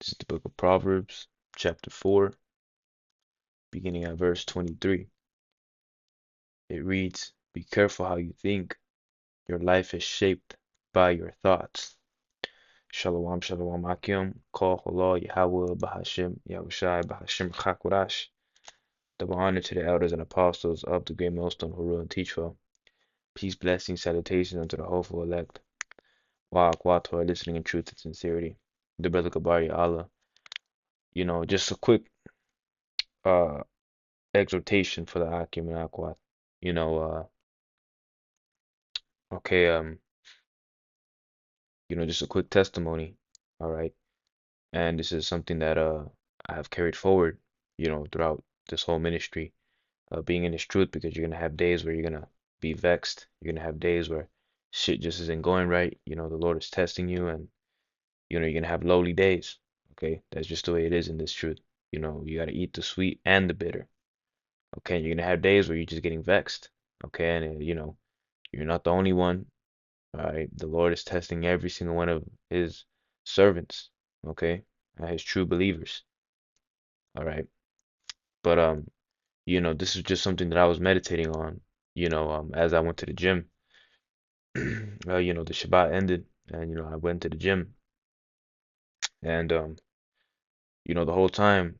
This is the book of Proverbs, chapter 4, beginning at verse 23. It reads, "Be careful how you think. Your life is shaped by your thoughts." Shalom, shalom, Akim, Kol Holo, Yahweh, Bahashim, Yahushai, Bahashim, Chakurash. Double honor to the elders and apostles of the great millstone who rule and teach well. Peace, blessings, salutations unto the hopeful elect. Wa'ak who are listening in truth and sincerity. The brother Kabari Allah. Just a quick uh exhortation for the Akim and Akwat. You know, okay, just a quick testimony, all right? And this is something that I have carried forward, throughout this whole ministry, being in this truth, because you're gonna have days where you're gonna be vexed. You're gonna have days where shit just isn't going right. The Lord is testing you, and you're gonna have lowly days. Okay, that's just the way it is in this truth. You gotta eat the sweet and the bitter. Okay, you're gonna have days where you're just getting vexed. Okay, and you're not the only one. All right, the Lord is testing every single one of his servants, okay, his true believers. All right, but this is just something that I was meditating on, as I went to the gym. The Shabbat ended, and I went to the gym, and the whole time,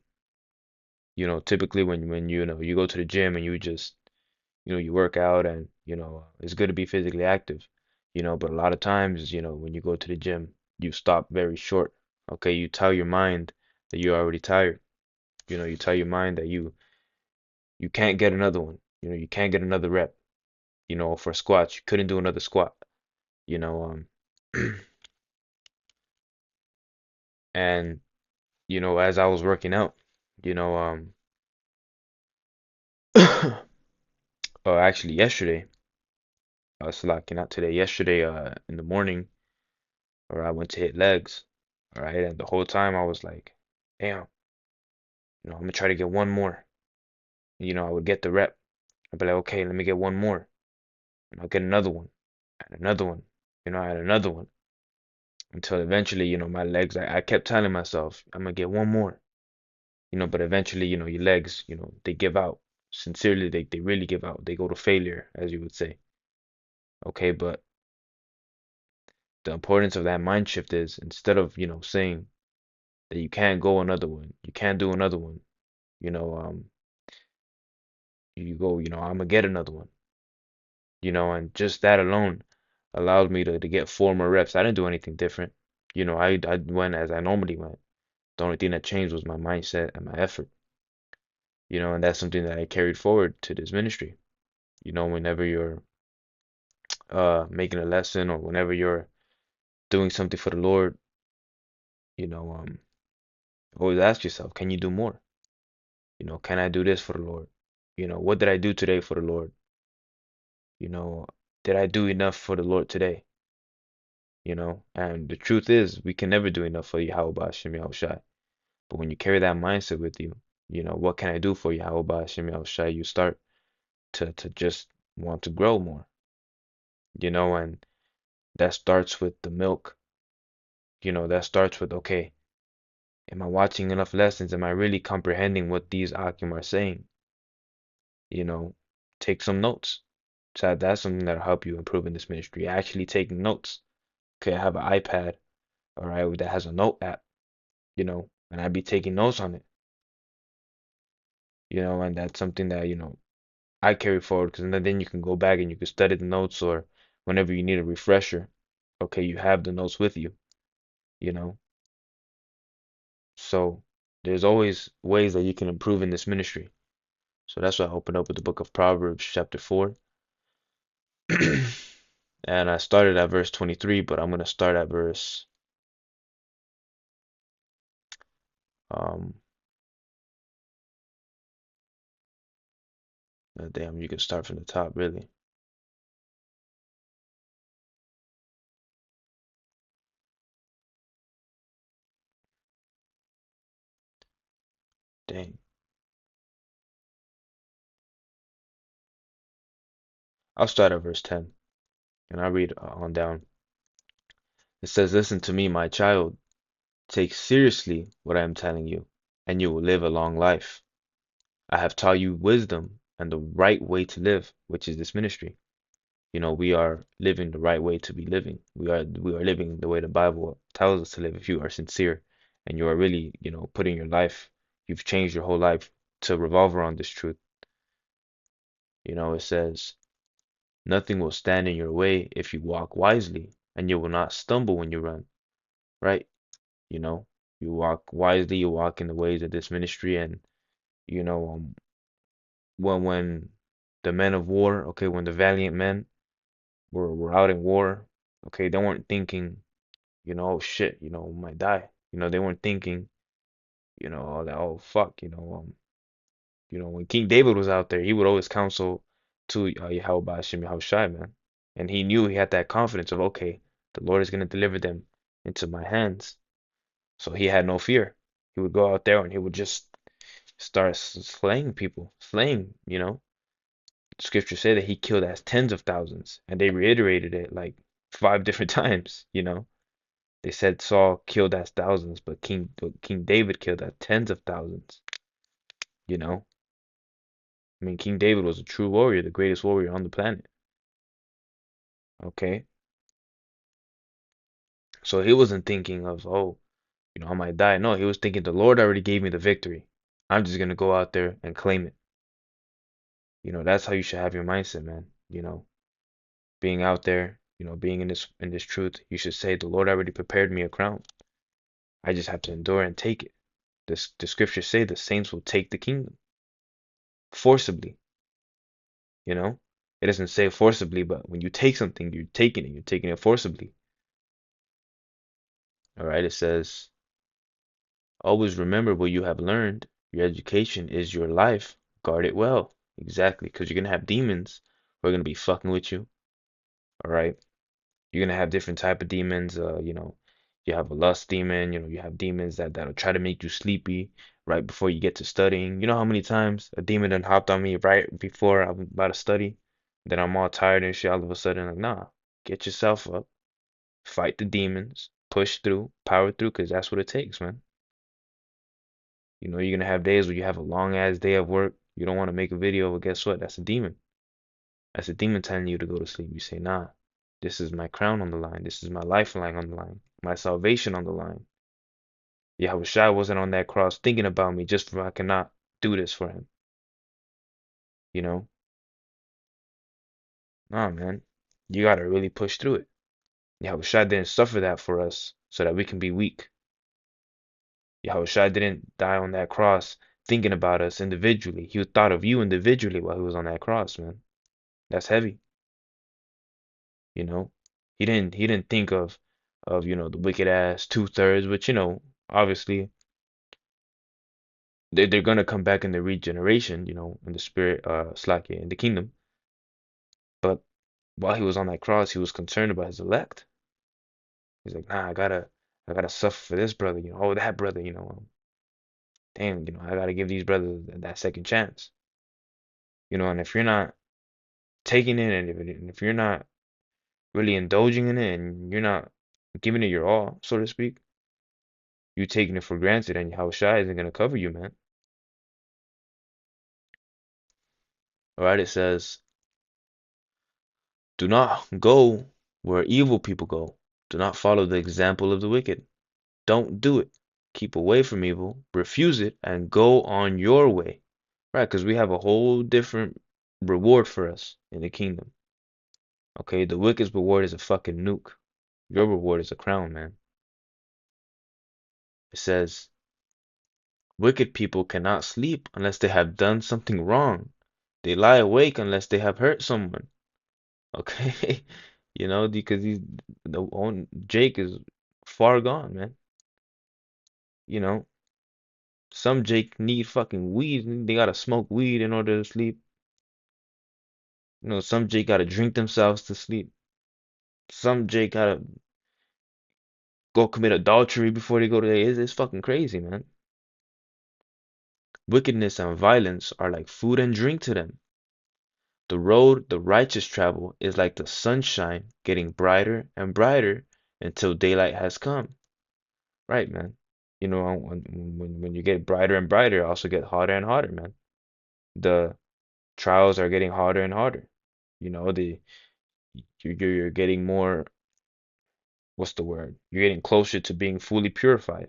typically when you go to the gym and you just you work out, and it's good to be physically active, but a lot of times, when you go to the gym, you stop very short. Okay, you tell your mind that you're already tired. You tell your mind that you can't get another one. You can't get another rep. For squats, you couldn't do another squat. You know, and as I was working out, you know, actually yesterday, slacking out today. Yesterday, in the morning, or I went to hit legs, all right, and the whole time I was like, damn, I'm gonna try to get one more. I would get the rep. I'd be like, okay, let me get one more, and I'll get another one, and another one, and another one, until eventually, my legs, I kept telling myself, I'm gonna get one more, but eventually, your legs, they give out. Sincerely, they really give out. They go to failure, as you would say. Okay, but the importance of that mind shift is, instead of, saying that you can't go another one, you can't do another one, you know, um, you go, I'm gonna get another one, and just that alone allowed me to get four more reps. I didn't do anything different. I went as I normally went. The only thing that changed was my mindset and my effort, and that's something that I carried forward to this ministry. Whenever you're making a lesson, or whenever you're doing something for the Lord, you know, um, always ask yourself, can you do more? Can I do this for the Lord? What did I do today for the Lord? You know, did I do enough for the Lord today? And the truth is, we can never do enough for Yahweh Ba'ashem Yahushai. But when you carry that mindset with you, what can I do for Yahweh Ba'ashem Yahushai? You start to just want to grow more, and that starts with the milk. That starts with, okay, am I watching enough lessons? Am I really comprehending what these Akim are saying? You know, take some notes. So that's something that'll help you improve in this ministry. Actually taking notes. Okay, I have an iPad, all right, that has a note app, and I'd be taking notes on it, and that's something that, I carry forward, because then you can go back and you can study the notes, or whenever you need a refresher, okay, you have the notes with you, you know. So there's always ways that you can improve in this ministry. So that's why I opened up with the book of Proverbs, chapter 4. And I started at verse 23, but I'm going to start at verse, um, damn, you can start from the top, really. Dang. I'll start at verse 10, and I'll read on down. It says, "Listen to me, my child. Take seriously what I am telling you, and you will live a long life. I have taught you wisdom and the right way to live, which is this ministry. We are living the right way to be living. We are living the way the Bible tells us to live if you are sincere and you are really, putting your life, you've changed your whole life to revolve around this truth. It says, nothing will stand in your way if you walk wisely, and you will not stumble when you run, right? You know, you walk wisely, you walk in the ways of this ministry, and you know, when the men of war, okay, when the valiant men were out in war, okay, they weren't thinking, oh shit, we might die. They weren't thinking, oh, oh fuck, when King David was out there, he would always counsel to Yahweh Hashem Yahushai, man. And he knew he had that confidence of, okay, the Lord is going to deliver them into my hands. So he had no fear. He would go out there and he would just start slaying people, slaying. Scripture said that he killed as tens of thousands, and they reiterated it like 5 different times. They said Saul killed as thousands, but King David killed as tens of thousands, you know? I mean, King David was a true warrior, the greatest warrior on the planet. Okay? So he wasn't thinking of, oh, I might die. No, he was thinking the Lord already gave me the victory. I'm just gonna go out there and claim it. That's how you should have your mindset, man. Being out there, being in this truth, you should say, the Lord already prepared me a crown. I just have to endure and take it. The scriptures say the saints will take the kingdom forcibly, you know? It doesn't say forcibly, but when you take something, you're taking it forcibly. All right, it says, always remember what you have learned. Your education is your life. Guard it well. Exactly, because you're gonna have demons who are gonna be fucking with you. All right. You're gonna have different type of demons. You have a lust demon. You have demons that'll try to make you sleepy right before you get to studying. You know how many times a demon done hopped on me right before I'm about to study, then I'm all tired and shit. All of a sudden, like, nah, get yourself up, fight the demons, push through, power through, because that's what it takes, man. You're gonna have days where you have a long ass day of work. You don't want to make a video, but guess what? That's a demon. That's a demon telling you to go to sleep. You say, nah, this is my crown on the line. This is my lifeline on the line. My salvation on the line. Yahushua wasn't on that cross thinking about me just for I cannot do this for him. You know? Nah, man. You gotta really push through it. Yahushua didn't suffer that for us so that we can be weak. Yahushua didn't die on that cross thinking about us individually. He thought of you individually while he was on that cross, man. That's heavy. You know? He didn't think of the wicked ass 2/3, which obviously they're gonna come back in the regeneration, in the spirit, Slakia, in the kingdom. But while he was on that cross, he was concerned about his elect. He's like, nah, I gotta suffer for this brother, oh that brother, damn, I gotta give these brothers that second chance. And if you're not taking it, and if you're not really indulging in it, and you're not giving it your all, so to speak, you taking it for granted, and how shy isn't gonna cover you, man. All right, it says, do not go where evil people go. Do not follow the example of the wicked. Don't do it. Keep away from evil, refuse it, and go on your way. Right? Because we have a whole different reward for us in the kingdom. Okay, the wicked's reward is a fucking nuke. Your reward is a crown, man. It says, wicked people cannot sleep unless they have done something wrong. They lie awake unless they have hurt someone. Okay? Because the own Jake is far gone, man. You know, some Jake need fucking weed. They gotta smoke weed in order to sleep. Some Jake gotta drink themselves to sleep. Some Jake gotta go commit adultery before they go to bed. It's fucking crazy, man. Wickedness and violence are like food and drink to them. The road the righteous travel is like the sunshine getting brighter and brighter until daylight has come. Right, man. You know, when you get brighter and brighter, it also get hotter and hotter, man. The trials are getting harder and harder. You know, you're getting more, what's the word? You're getting closer to being fully purified,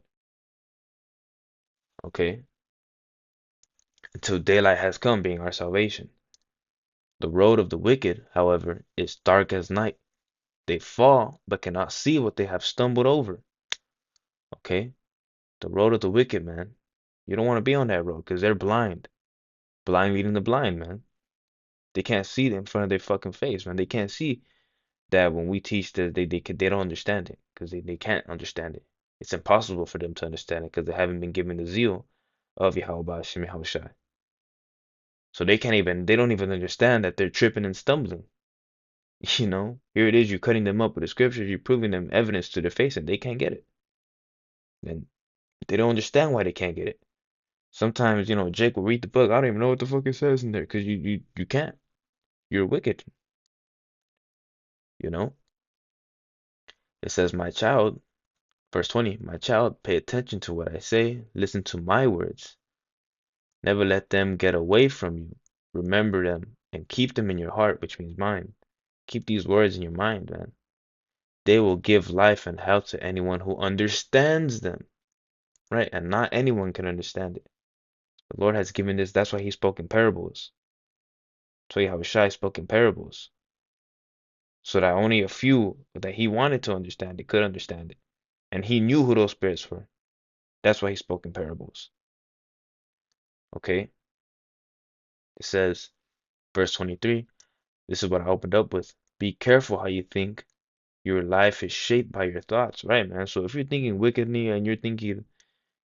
okay? Until daylight has come, being our salvation. The road of the wicked, however, is dark as night. They fall, but cannot see what they have stumbled over, okay? The road of the wicked, man. You don't want to be on that road because they're blind. Blind leading the blind, man. They can't see it in front of their fucking face, man. They can't see that when we teach that they don't understand it because they can't understand it. It's impossible for them to understand it because they haven't been given the zeal of Yahweh Hashem Yahushai. So they don't even understand that they're tripping and stumbling. You know, here it is, you're cutting them up with the scriptures, you're proving them evidence to their face, and they can't get it. And they don't understand why they can't get it. Sometimes, Jake will read the book. I don't even know what the fuck it says in there because you can't. You're wicked, you know? It says, my child, verse 20, my child, pay attention to what I say, listen to my words. Never let them get away from you. Remember them and keep them in your heart, which means mind. Keep these words in your mind, man. They will give life and health to anyone who understands them, right? And not anyone can understand it. The Lord has given this. That's why he spoke in parables. So Yahushua spoke in parables. So that only a few that he wanted to understand it could understand it. And he knew who those spirits were. That's why he spoke in parables. Okay? It says, verse 23, this is what I opened up with. Be careful how you think. Your life is shaped by your thoughts, right, man? So if you're thinking wickedly and you're thinking,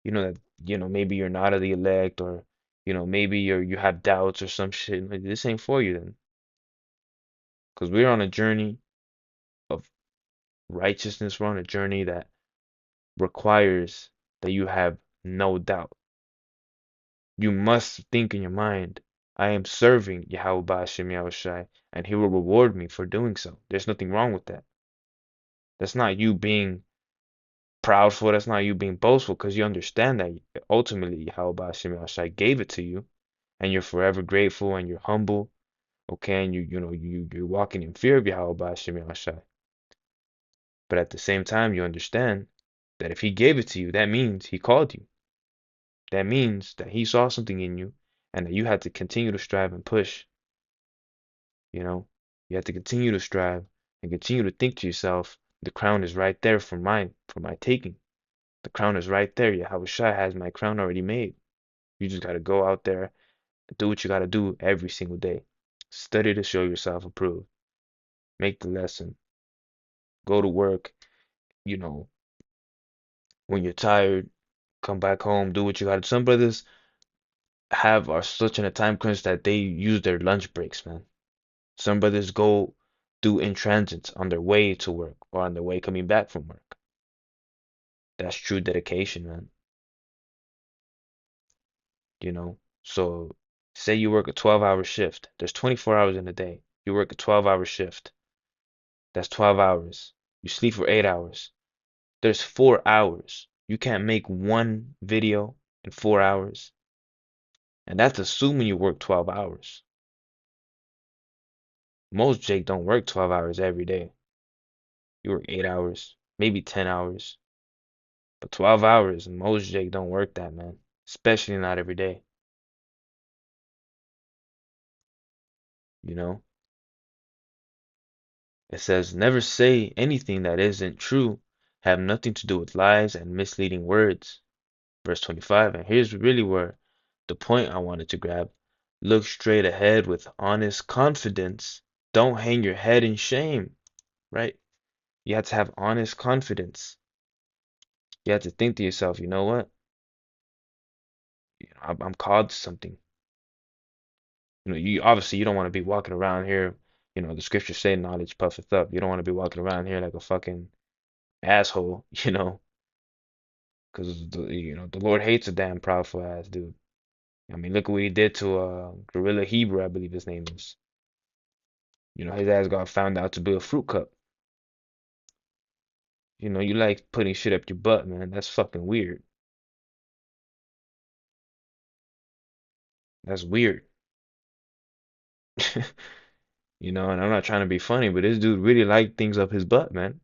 that, maybe you're not of the elect or, maybe you have doubts or some shit, like, this ain't for you then. Because we're on a journey of righteousness. We're on a journey that requires that you have no doubt. You must think in your mind, I am serving Yahweh Ba'ashem Yahushai, and he will reward me for doing so. There's nothing wrong with that. That's not you being proudful. That's not you being boastful, because you understand that ultimately Yahweh Ba'ashem Yahushai gave it to you, and you're forever grateful and you're humble. Okay, and you're walking in fear of Yahweh Ba'ashem Yahushai. But at the same time, you understand that if he gave it to you, that means he called you. That means that he saw something in you and that you had to continue to strive and push. You know, you have to continue to strive and continue to think to yourself, the crown is right there for my taking. The crown is right there. Yahweh Shai has my crown already made. You just got to go out there and do what you got to do every single day. Study to show yourself approved. Make the lesson. Go to work, you know, when you're tired, come back home, do what you got to. Some brothers are such in a time crunch that they use their lunch breaks, man. Some brothers go do in transits on their way to work or on their way coming back from work. That's true dedication, man. So say you work a 12-hour shift. There's 24 hours in a day. You work a 12-hour shift. That's 12 hours. You sleep for 8 hours. There's 4 hours. You can't make one video in 4 hours. And that's assuming you work 12 hours. Most Jake don't work 12 hours every day. You work 8 hours, maybe 10 hours. But 12 hours, most Jake don't work that, man. Especially not every day. You know? It says, never say anything that isn't true. Have nothing to do with lies and misleading words. Verse 25. And here's really where the point I wanted to grab. Look straight ahead with honest confidence. Don't hang your head in shame, right? You have to have honest confidence. You have to think to yourself, you know what? I'm called to something. You obviously you don't want to be walking around here. The scriptures say knowledge puffeth up. You don't want to be walking around here like a fucking asshole, because the Lord hates a damn proudful ass dude. I mean, look what he did to Gorilla Hebrew, I believe his name is. His ass got found out to be a fruit cup. You like putting shit up your butt, man. That's fucking weird. That's weird. And I'm not trying to be funny, but this dude really liked things up his butt, man.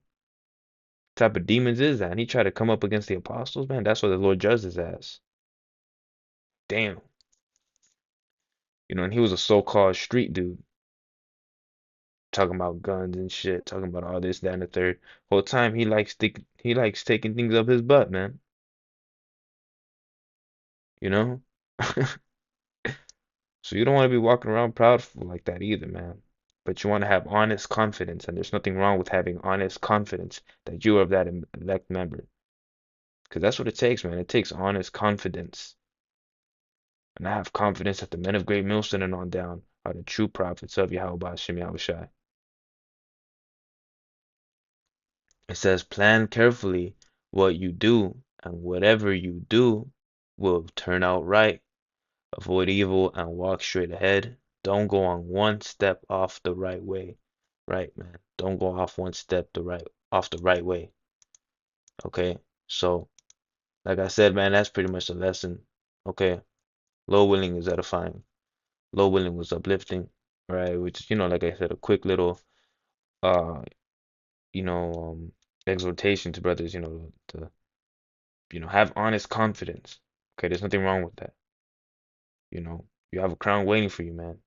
Type of demons is that? And he tried to come up against the apostles, man. That's what the Lord judged his ass. Damn. And he was a so-called street dude, talking about guns and shit, talking about all this, that, and the third. Whole time he likes taking things up his butt, man. You know? So you don't want to be walking around proudful like that either, man. But you want to have honest confidence, and there's nothing wrong with having honest confidence that you are that elect member. Because that's what it takes, man. It takes honest confidence. And I have confidence that the men of Great Millstone and on down are the true prophets of Yahweh Shem Yahushai. It says, plan carefully what you do, and whatever you do will turn out right. Avoid evil and walk straight ahead. Don't go on one step off the right way. Right, man. Don't go off one step off the right way. Okay? So, like I said, man, that's pretty much the lesson. Okay. Low willing is edifying. Low willing was uplifting. Right? Which, like I said, a quick little uh, you know, exhortation to brothers, to have honest confidence. Okay, there's nothing wrong with that. You have a crown waiting for you, man.